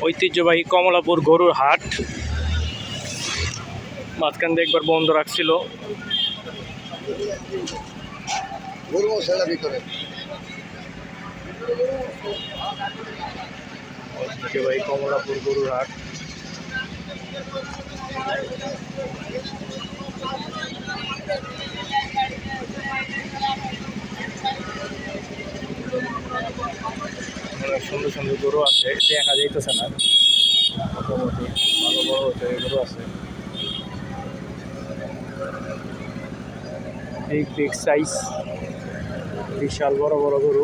ঐতিহ্যবাহী কমলাপুর গরুর হাট। মাঝখান দিয়ে একবার বন্ধ রাখছিল। ঐতিহ্যবাহী কমলাপুর গরুর হাট। অনেক সুন্দর সুন্দর গরু আছে, দেখা যাইতেছে না, মোটামুটি ভালো বড় হচ্ছে গরু আছে। এই বিগ সাইজ বিশাল বড় বড় গরু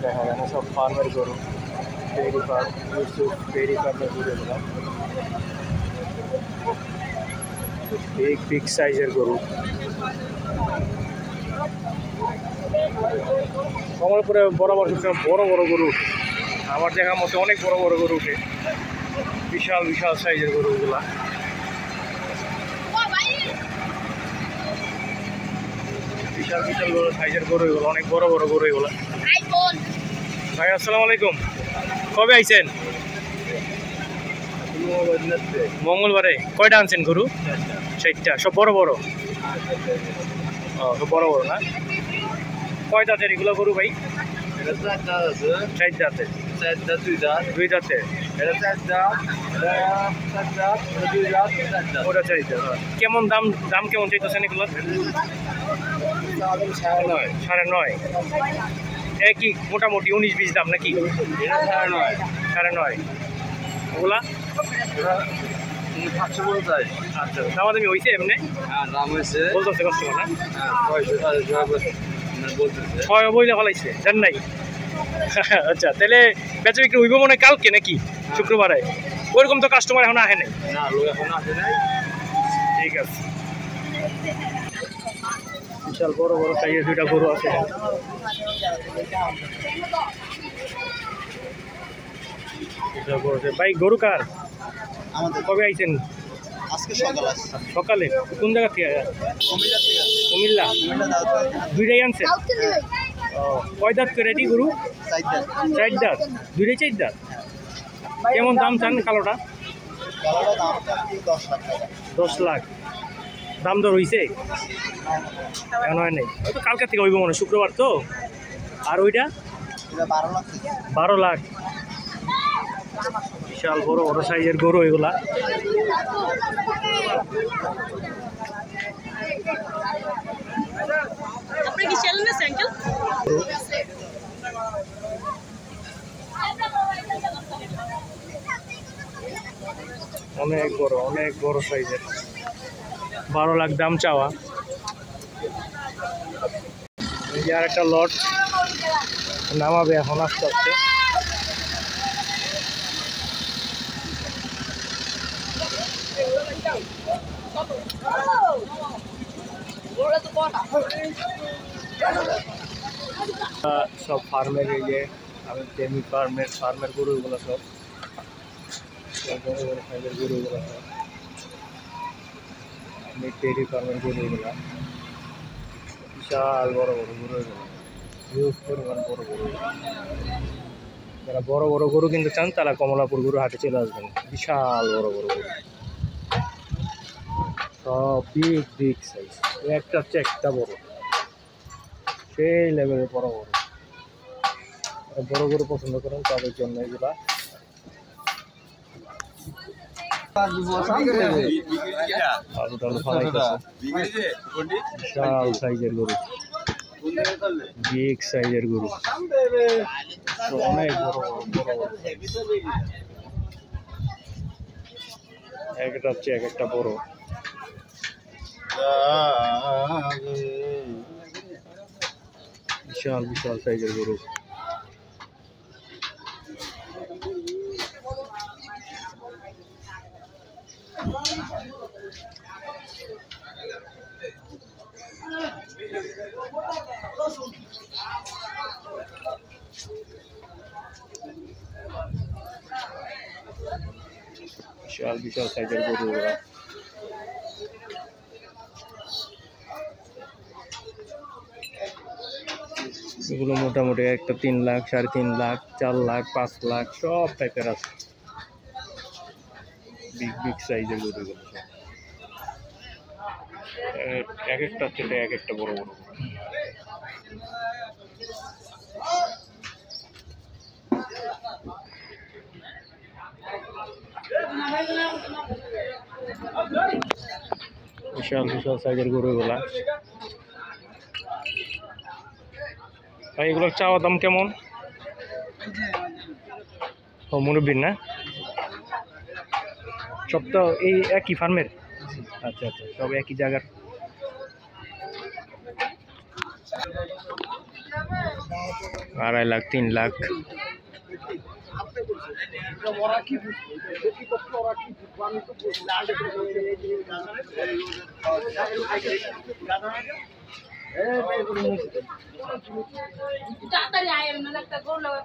দেখা যায় না, সব ফার্মের গরু। ডেইরি ফার্ম, ইউসুফ ডেইরি ফার্মের গরু এগুলো, বিগ সাইজের গরু। কমলপুরে বরাবর বড় বড় গরু উঠে, আমার দেখার মতো অনেক বড় বড় গরু উঠে, বিশাল বিশাল সাইজের গরুগুলা। বিশাল বিশাল বড় সাইজের গরু এগুলো, অনেক বড় বড় গরু এগুলো। ভাই আসসালামু আলাইকুম, কবে আইছেন? মঙ্গলবারে। কয়টা আনছেন গরু? 4টা। সব বড় বড়? ও, সব বড় বড় না? কয় দাঁতের এগুলো গরু ভাই? 4 দাঁতের। 2 দাঁতের। ওটা 4 দাঁত। কেমন দাম? দাম কেমন চাইতেছেন এগুলো? 9.5। একই মোটামুটি 19-20 দাম নাকি? 9.5। ওগুলা আচ্ছা, দামাদামি হয়েছে এমনি? বলতেছে কাস্টমার না? 6 বইলে ফলাইছে, জান নাই? আচ্ছা, তাহলে বেচা বিক্রি হইব মনে কালকে নাকি শুক্রবারে? ওইরকম তো কাস্টমার এখন আসে নাই। ঠিক আছে। বিশাল বড় বড় সাইজের 2টা গরু আছে। ভাই গরু কার? কবে আইছেন? সকালে। কোন জায়গা থেকে? কুমিল্লা। 2টাই আনছেন? কয় দাঁত করে এটি গরু? 4 দাঁত। 2টাই 4 দাঁত। কেমন দাম চান কালোটা? 10 লাখ। দাম দর হয়েছে? এখন হয় নাই, ওই তো কালকার থেকে হইব মনে, শুক্রবার তো। আর ওইটা 12 লাখ। বিশাল বড় বড় সাইজের গরু এগুলা। অনেক বড় সাইজের। 12 লাখ দাম চাওয়া। এই যে আর একটা লট নামাবে এখন আস্তে আস্তে। সব ফার্মের, এই যে আমি ডেমি ফার্মের গরুগুলো সব সাইজের গরুগুলো সব আমি ডেইরি ফার্মের গরুগুলো। বিশাল বড় বড় গরু এগুলো, হিউজ পরিমাণ বড় গরু। যারা বড় বড় গরু কিন্তু চান তারা কমলাপুর গরু হাটে চলে আসবেন। বিশাল বড় বড় গরু, সব বিগ সাইজ, একটা হচ্ছে একটা বড়, সেই লেভেলের বড় বড়। বড় গরু পছন্দ করেন তাদের জন্য এগুলা। বিশাল সাইজের গরু, বিগ সাইজের গরু, অনেক বড় বড়। একটা হচ্ছে এক একটা বড়। বিশাল বিশাল সাইজের গরু। বিশাল বিশাল সাইজের গরু ওরা। এগুলো মোটামুটি একটা 3 লাখ, 3.5 লাখ, 4 লাখ, 5 লাখ সব টাইপের আছে। বিগ বিগ সাইজের গরুগুলো এক একটা থেকে এক একটা বড় বড়। বিশাল বিশাল সাইজের গরুগুলা। ভাই এগুলোর চাওয়া দাম কেমন? ও মুরব্বির না, সব তো এই একই ফার্মের? আচ্ছা আচ্ছা, সব একই জায়গার। আড়াই লাখ, 3 লাখ। তাড়াতাড়ি আয়ের মানে একটা গোল লাগা